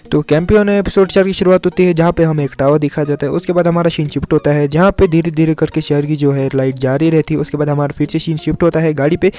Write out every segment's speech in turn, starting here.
तो Campion episode 4 की शुरुआत होती है जहाँ पे हमें एक टावर दिखा जाता है। उसके बाद हमारा सीन शिफ्ट होता है जहाँ पे धीरे धीरे करके शहर की जो है लाइट जारी रहती है। उसके बाद हमारा फिर से सीन शिफ्ट होता है गाड़ी पे,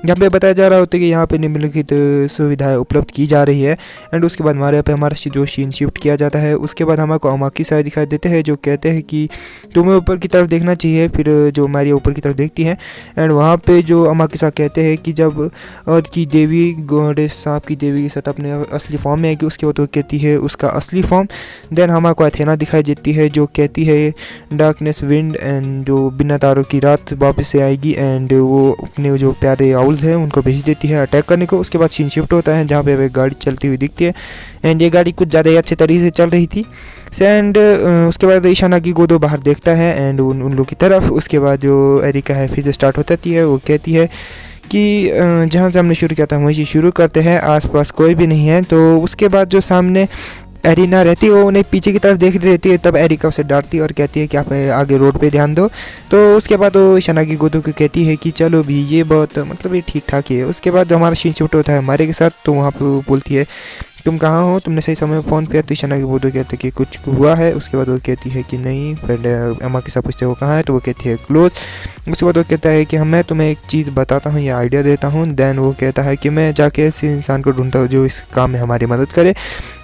जहाँ पे बताया जा रहा होता है कि यहाँ पे निम्नलिखित सुविधाएं उपलब्ध की जा रही है। एंड उसके बाद हमारे यहाँ पे हमारा जो सीन शिफ्ट किया जाता है। उसके बाद हमको अमाकी साहब दिखाई देते हैं जो कहते हैं कि तुम्हें ऊपर की तरफ देखना चाहिए। फिर जो मारिया ऊपर की तरफ देखती है एंड वहाँ पे जो अमाकी साहब कहते हैं कि जब अर्थ की देवी गॉडेस सांप की देवी के साथ अपने असली फॉर्म में आएगी उसके बाद वो कहती है उसका असली फॉर्म। देन हमको एथेना दिखाई देती है जो कहती है डार्कनेस विंड एंड जो बिना तारों की रात वापस से आएगी एंड वो अपने जो प्यारे आउल्स हैं उनको भेज देती है अटैक करने को। उसके बाद सीन शिफ्ट होता है जहाँ पे गाड़ी चलती हुई दिखती है एंड ये गाड़ी कुछ ज़्यादा ही अच्छे तरीके से चल रही थी। एंड उसके बाद इशानागी गोदो बाहर देखता है एंड उन लोगों की तरफ। उसके बाद जो एरिका है फिर से स्टार्ट होती है, वो कहती है कि जहाँ से हमने शुरू किया था वहीं से शुरू करते हैं, आसपास कोई भी नहीं है। तो उसके बाद जो सामने एरिना रहती है वो उन्हें पीछे की तरफ देख रही रहती है, तब एरिका उसे डांटती है और कहती है कि आप आगे रोड पे ध्यान दो। तो उसके बाद वो इशानागी गोदो को कहती है कि चलो भी ये बहुत मतलब ये ठीक ठाक ही है। उसके बाद जो हमारा सीन शिफ्ट होता है हमारे के साथ, तो वहाँ पर वो बोलती है तुम कहाँ हो, तुमने सही समय फ़ोन किया। तो इशानागी गोदो कहते हैं कि कुछ हुआ है। उसके बाद वो कहती है कि नहीं। फिर अम्मा के साथ पूछते हैं वो कहाँ है, तो वो कहती है क्लोज। उसके बाद वो कहता है कि मैं तुम्हें एक चीज़ बताता हूँ या आइडिया देता हूँ। देन वो कहता है कि मैं जाके ऐसे इंसान को ढूंढता हूँ जो इस काम में हमारी मदद करे।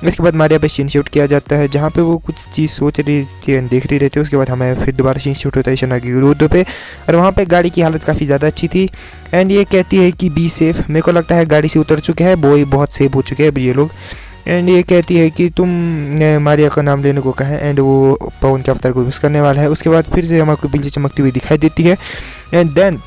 इसके बाद मारिया पे सीन शिफ्ट किया जाता है जहाँ पे वो कुछ चीज़ सोच रही थी देख रही रहती है। उसके बाद हमें फिर दोबारा सीन शिफ्ट होता है इशानागी गोदो पे और वहाँ पे गाड़ी की हालत काफ़ी ज़्यादा अच्छी थी एंड ये कहती है कि बी सेफ। मेरे को लगता है गाड़ी से उतर चुके हैं, वो बहुत सेफ हो चुके हैं ये लोग। एंड ये कहती है कि तुम मारिया का नाम लेने को कहा एंड वो पवन के अवतार को मिस करने वाला है। उसके बाद फिर से हमको बिजली चमकती हुई दिखाई देती है एंड देन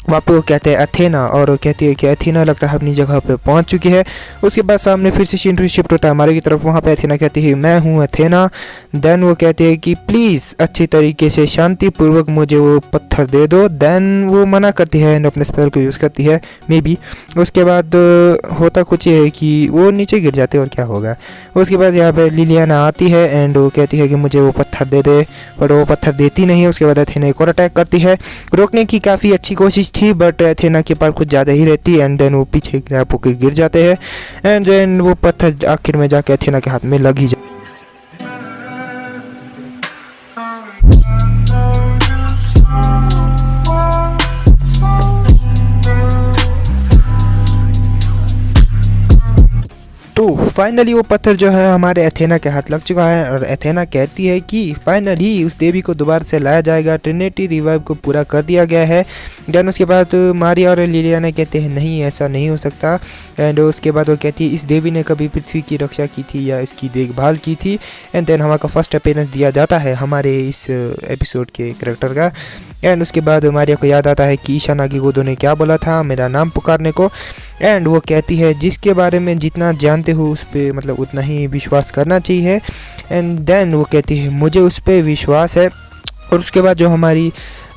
वहाँ पे वो कहते हैं अथेना और वो कहती है कि अथेना लगता है अपनी जगह पे पहुँच चुकी है। उसके बाद सामने फिर से सीन शिफ्ट होता है हमारे की तरफ। वहाँ पे अथेना कहती है मैं हूँ अथेना। देन वो कहते हैं कि प्लीज़ अच्छी तरीके से शांतिपूर्वक मुझे वो पत्थर दे दो। देन वो मना करती है एंड अपने स्पेल को यूज़ करती है मे बी। उसके बाद होता कुछ ये है कि वो नीचे गिर जाते हैं और क्या होगा। उसके बाद यहाँ पे लिलियाना आती है एंड वो कहती है कि मुझे वो पत्थर दे दे, पर वो पत्थर देती नहीं है। उसके बाद अथेना एक और अटैक करती है, रोकने की काफ़ी अच्छी कोशिश थी बट एथेना के पास कुछ ज़्यादा ही रहती है एंड देन वो पीछे ग्रैप होकर गिर जाते हैं एंड देन वो पत्थर आखिर में जाके एथेना के हाथ में लग ही जाए। तो फाइनली वो पत्थर जो है हमारे एथेना के हाथ लग चुका है और एथेना कहती है कि फाइनली उस देवी को दोबारा से लाया जाएगा, ट्रिनिटी रिवाइव को पूरा कर दिया गया है। देन उसके बाद मारिया और लिलियाना कहते हैं नहीं ऐसा नहीं हो सकता एंड उसके बाद वो कहती है इस देवी ने कभी पृथ्वी की रक्षा की थी या इसकी देखभाल की थी। एंड देन हमारा फर्स्ट अपीयरेंस दिया जाता है हमारे इस एपिसोड के करैक्टर का एंड उसके बाद मारिया को याद आता है कि इशानागी गोदो ने क्या बोला था मेरा नाम पुकारने को एंड वो कहती है जिसके बारे में जितना जानते हो उस पर मतलब उतना ही विश्वास करना चाहिए। एंड देन वो कहती है मुझे उस पर विश्वास है। और उसके बाद जो हमारी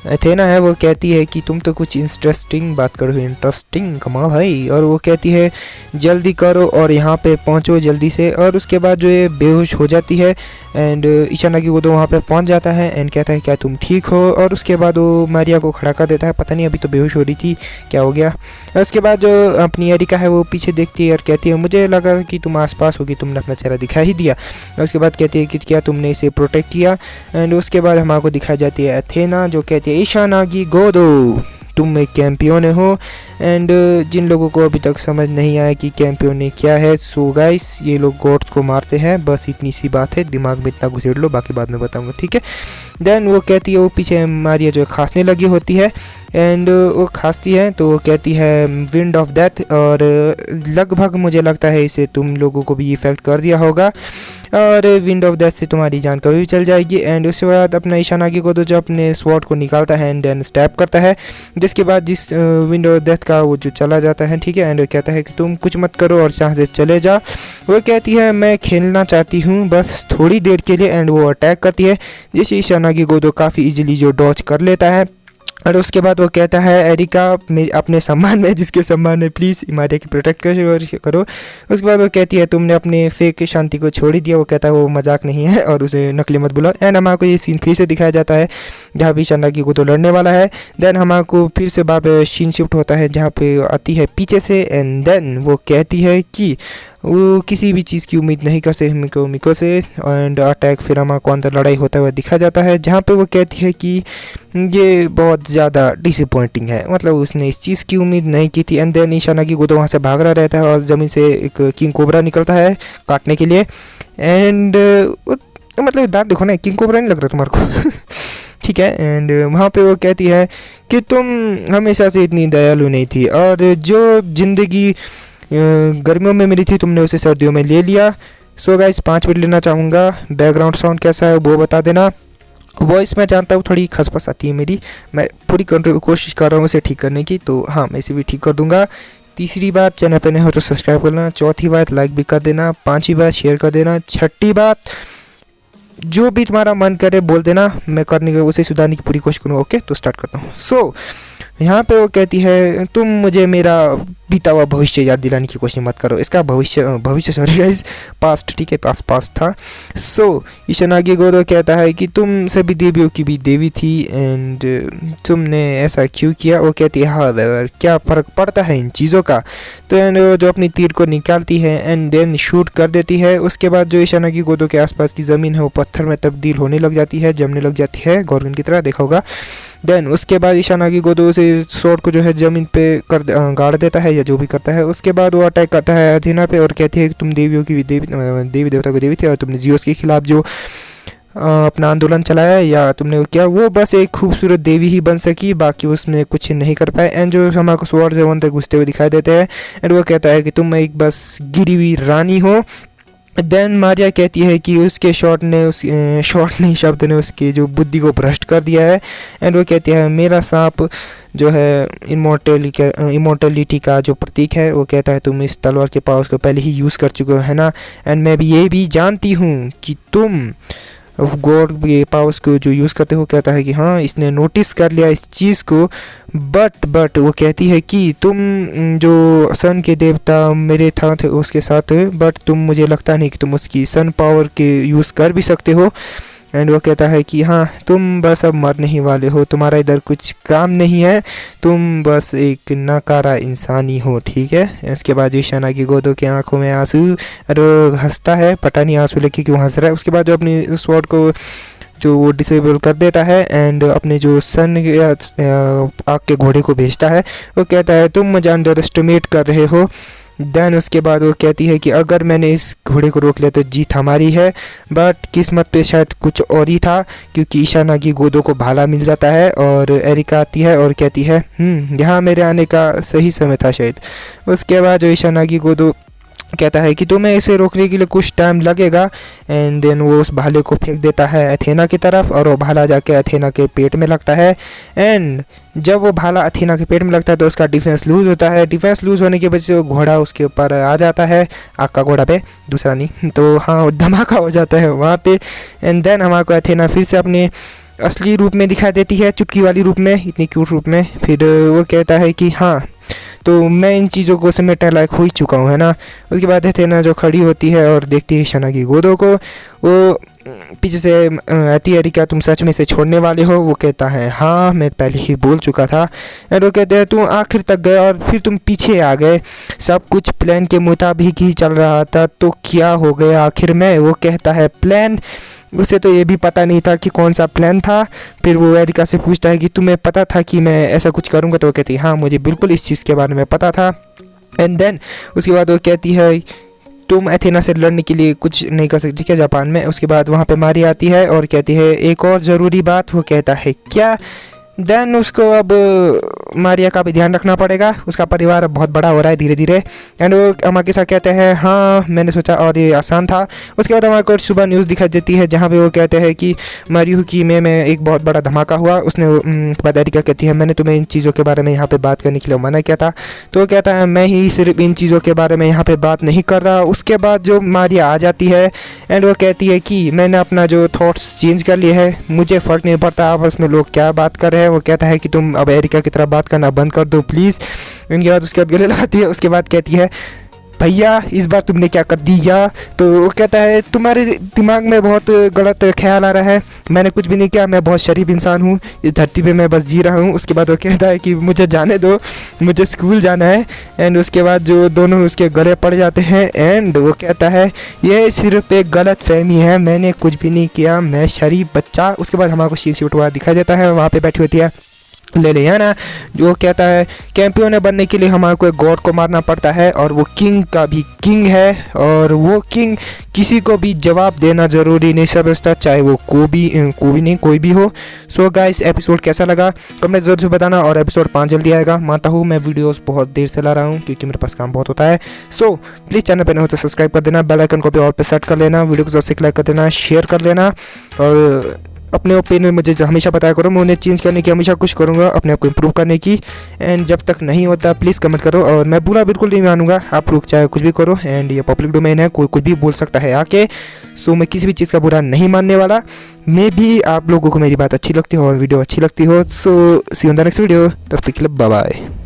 एथेना है वो कहती है कि तुम तो कुछ इंटरेस्टिंग बात करो, इंटरेस्टिंग कमाल है। और वो कहती है जल्दी करो और यहाँ पे पहुँचो जल्दी से। और उसके बाद जो ये बेहोश हो जाती है एंड इशानागी गोदो वहाँ पे पहुँच जाता है एंड कहता है क्या तुम ठीक हो। और उसके बाद वो मारिया को खड़ा कर देता है, पता नहीं अभी तो बेहोश हो रही थी क्या हो गया। और उसके बाद जो अपनी एरिका है वो पीछे देखती है और कहती है मुझे लगा कि तुम आसपास होगी, तुमने अपना चेहरा दिखा ही दिया। और उसके बाद कहती है कि क्या तुमने इसे प्रोटेक्ट किया। एंड उसके बाद हमारे दिखाई जाती है एथेना जो कहती है इशानागी गोदो तुम एक कैंपियोने हो। एंड जिन लोगों को अभी तक समझ नहीं आया कि कैंपियोने क्या है, सो गाइस ये लोग गॉड्स को मारते हैं, बस इतनी सी बात है, दिमाग में इतना घुसेड़ लो, बाकी बाद में बताऊंगा ठीक है। देन वो कहती है वो पीछे मारिया जो खांसने लगी होती है एंड वो खांसती है तो वो कहती है विंड ऑफ डेथ और लगभग मुझे लगता है इसे तुम लोगों को भी इफेक्ट कर दिया होगा और विंड ऑफ डेथ से तुम्हारी जान कभी भी चल जाएगी। एंड उसके बाद अपना इशानागी गोदो जो अपने स्वॉर्ड को निकालता है एंड देन स्टैप करता है, जिसके बाद जिस विंड ऑफ डेथ का वो जो चला जाता है ठीक है। एंड कहता है कि तुम कुछ मत करो और यहाँ से चले जाओ। वो कहती है मैं खेलना चाहती हूँ बस थोड़ी देर के लिए। एंड वो अटैक करती है जिसे इशानागी गोदो काफ़ी इजीली जो डॉज कर लेता है। और उसके बाद वो कहता है एरिका मेरे अपने सम्मान में, जिसके सम्मान में प्लीज़ मारिया की प्रोटेक्ट करो। उसके बाद वो कहती है तुमने अपने फेक शांति को छोड़ ही दिया। वो कहता है वो मजाक नहीं है और उसे नकली मत बुलाओ। एंड हमारे को ये सीन फिर से दिखाया जाता है जहाँ भी इशानागी गोदो लड़ने वाला है। देन हमारे को फिर से बार सीन शिफ्ट होता है जहाँ पे आती है पीछे से एंड देन वो कहती है कि वो किसी भी चीज़ की उम्मीद नहीं करते मिको से। एंड अटैक फिर हमारे को अंदर लड़ाई होता हुआ दिखा जाता है, जहाँ पे वो कहती है कि ये बहुत ज़्यादा डिसअपॉइंटिंग है, मतलब उसने इस चीज़ की उम्मीद नहीं की थी। एंड देन इशानागी गोदो वहाँ से भाग रहा रहता है और ज़मीन से एक किंग कोबरा निकलता है काटने के लिए। एंड मतलब दांत देखो ना, किंग कोबरा नहीं लग रहा तुम्हारे को ठीक है। एंड वहाँ पे वो कहती है कि तुम हमेशा से इतनी दयालु नहीं थी, और जो ज़िंदगी गर्मियों में मिली थी तुमने उसे सर्दियों में ले लिया। सो गाइस 5 मिनट लेना चाहूँगा, बैकग्राउंड साउंड कैसा है वो बता देना। वॉइस मैं जानता हूँ थोड़ी खसपस आती है मेरी, मैं पूरी कोशिश कर रहा हूँ इसे ठीक करने की, तो हाँ मैं इसे भी ठीक कर दूँगा। तीसरी बात, चैनल पे नए हो तो सब्सक्राइब करना। चौथी बात, लाइक भी कर देना। पांचवी बात, शेयर कर देना। छठी बात, जो भी तुम्हारा मन करे बोल देना, मैं करने के उसे सुधारने की पूरी कोशिश करूँगा। ओके, तो स्टार्ट करता हूँ। सो यहाँ पे वो कहती है तुम मुझे मेरा बीता हुआ भविष्य याद दिलाने की कोशिश मत करो। इसका भविष्य सॉरी गाइस, पास्ट, ठीक है, पास्ट था। सो इशानागी गोदो कहता है कि तुम सभी देवियों की भी देवी थी एंड तुमने ऐसा क्यों किया। वो कहती है हाँ क्या फ़र्क पड़ता है इन चीज़ों का। तो एंड जो अपनी तीर को निकालती है एंड देन शूट कर देती है। उसके बाद जो इशानागी गोदो के आसपास की ज़मीन है वो पत्थर में तब्दील होने लग जाती है, जमने लग जाती है, गॉर्गन की तरह, देखा होगा। देन उसके बाद इशानागी गोदो से स्वॉर्ड को जो है ज़मीन पे गाड़ देता है या जो भी करता है। उसके बाद वो अटैक करता है अथेना पे और कहती है कि तुम देवियों की देवी देवता को देवी थी और तुमने जियोस के खिलाफ जो अपना आंदोलन चलाया या तुमने क्या, वो बस एक खूबसूरत देवी ही बन सकी, बाकी उसमें कुछ नहीं कर पाए। एंड जो हमारे को स्वॉर्ड से अंदर घुसते हुए दिखाई देते हैं एंड वो कहता है कि तुम एक बस गिरी हुई रानी हो। देन मारिया कहती है कि उसके शॉट नहीं शब्द ने उसकी जो बुद्धि को भ्रष्ट कर दिया है। एंड वो कहती है मेरा सांप जो है इमोर्टलिटी का जो प्रतीक है, वो कहता है तुम इस तलवार के पावर्स को पहले ही यूज़ कर चुके हो, है ना। एंड मैं भी ये भी जानती हूँ कि तुम गॉड के पावर्स को जो यूज़ करते हो। कहता है कि हाँ इसने नोटिस कर लिया इस चीज़ को, बट वो कहती है कि तुम जो सन के देवता मेरे साथ उसके साथ, बट तुम मुझे लगता नहीं कि तुम उसकी सन पावर के यूज़ कर भी सकते हो। एंड वो कहता है कि हाँ तुम बस अब मरने ही वाले हो, तुम्हारा इधर कुछ काम नहीं है, तुम बस एक नकारा इंसान ही हो, ठीक है। इसके बाद इशानागी गोदो की आंखों में आंसू, और वो हंसता है, पता नहीं आंसू लेके क्यों हंस रहा है। उसके बाद जो अपनी स्वॉर्ड को जो वो डिसेबल कर देता है एंड अपने जो सन आग के घोड़े को भेजता है। वो कहता है तुम मुझे अंडर एस्टिमेट कर रहे हो। देन उसके बाद वो कहती है कि अगर मैंने इस घोड़े को रोक लिया तो जीत हमारी है, बट किस्मत पे शायद कुछ और ही था, क्योंकि इशानागी गोदो को भाला मिल जाता है और एरिका आती है और कहती है यहाँ मेरे आने का सही समय था शायद। उसके बाद जो इशानागी गोदो कहता है कि तुम्हें इसे रोकने के लिए कुछ टाइम लगेगा। एंड देन वो उस भाले को फेंक देता है अथेना की तरफ और वो भाला जाके अथेना के पेट में लगता है। एंड जब वो भाला अथेना के पेट में लगता है तो उसका डिफेंस लूज़ होता है। डिफेंस लूज़ होने की वजह से वो घोड़ा उसके ऊपर आ जाता है, आग का घोड़ा पे, दूसरा नहीं, तो हाँ धमाका हो जाता है वहाँ पे। एंड देन हमारे को अथेना फिर से अपने असली रूप में दिखाई देती है, चुटकी वाली रूप में, इतनी क्यूट रूप में। फिर वो कहता है कि हाँ तो मैं इन चीज़ों को समेटने लायक हो ही चुका हूँ, है ना। उसके बाद अथेना जो खड़ी होती है और देखती है इशानागी गोदो को, वो पीछे से आती है क्या तुम सच में इसे छोड़ने वाले हो। वो कहता है हाँ मैं पहले ही बोल चुका था। और वो कहते हैं तुम आखिर तक गए और फिर तुम पीछे आ गए, सब कुछ प्लान के मुताबिक ही चल रहा था, तो क्या हो गया आखिर में। वो कहता है प्लान, उसे तो ये भी पता नहीं था कि कौन सा प्लान था। फिर वो एरिका से पूछता है कि तुम्हें पता था कि मैं ऐसा कुछ करूँगा। तो वो कहती है हाँ मुझे बिल्कुल इस चीज़ के बारे में पता था। एंड देन उसके बाद वो कहती है तुम अथेना से लड़ने के लिए कुछ नहीं कर सकती क्या जापान में। उसके बाद वहाँ पे मारिया आती है और कहती है एक और ज़रूरी बात। वो कहता है क्या। देन उसको अब मारिया का भी ध्यान रखना पड़ेगा, उसका परिवार अब बहुत बड़ा हो रहा है धीरे धीरे। एंड वो हमारे साथ कहते हैं हाँ मैंने सोचा और ये आसान था। उसके बाद हमारे को सुबह न्यूज़ दिखाई देती है जहाँ पे वो कहते हैं कि मारियुकी में एक बहुत बड़ा धमाका हुआ। उसने बाद एरिका कहती है मैंने तुम्हें इन चीज़ों के बारे में यहाँ पे बात करने के लिए मना किया था। तो वो कहता है मैं ही सिर्फ इन चीज़ों के बारे में यहाँ पे बात नहीं कर रहा। उसके बाद जो मारिया आ जाती है एंड वो कहती है कि मैंने अपना जो थॉट्स चेंज कर लिए है, मुझे फ़र्क नहीं पड़ता आपस में लोग क्या बात कर रहे हैं। वो कहता है कि तुम अब एरिका की तरह बात करना बंद कर दो प्लीज़। इनके बाद उसके बाद गले लगाती है। उसके बाद कहती है भैया इस बार तुमने क्या कर दिया। तो वो कहता है तुम्हारे दिमाग में बहुत गलत ख्याल आ रहा है, मैंने कुछ भी नहीं किया, मैं बहुत शरीफ इंसान हूँ, इस धरती पे मैं बस जी रहा हूँ। उसके बाद वो कहता है कि मुझे जाने दो, मुझे स्कूल जाना है। एंड उसके बाद जो दोनों उसके गले पड़ जाते हैं एंड वो कहता है ये सिर्फ एक गलत फहमी है, मैंने कुछ भी नहीं किया, मैं शरीफ बच्चा। उसके बाद हमारे को शीशी उठवा दिखाई देता है, वहाँ पे बैठी होती है लेलियाना, जो कहता है कैंपियन बनने के लिए हमारे को एक गॉड को मारना पड़ता है और वो किंग का भी किंग है और वो किंग किसी को भी जवाब देना ज़रूरी नहीं समझता, चाहे वो कोई भी हो। सो गाइस एपिसोड कैसा लगा कमेंट जरूर से बताना और एपिसोड 5 जल्दी आएगा। मानता हूँ मैं वीडियोस बहुत देर से ला रहा हूँ क्योंकि मेरे पास काम बहुत होता है। सो प्लीज़ चैनल पर नहीं हो तो सब्सक्राइब कर देना, बेल आइकन को भी ऑल पे सेट कर लेना, वीडियो को जल्द से लाइक कर देना, शेयर कर लेना और अपने ओपिनियन मुझे हमेशा बताया करो, मैं उन्हें चेंज करने की हमेशा कोशिश करूँगा, अपने आप को इम्प्रूव करने की। एंड जब तक नहीं होता प्लीज़ कमेंट करो और मैं बुरा बिल्कुल नहीं मानूंगा, आप लोग चाहे कुछ भी करो। एंड ये पब्लिक डोमेन है, कोई कुछ भी बोल सकता है आके। सो मैं किसी भी चीज़ का बुरा नहीं मानने वाला, मे भी आप लोगों को मेरी बात अच्छी लगती हो और वीडियो अच्छी लगती हो। So see you in the next video, तब तक के लिए बाय बाय।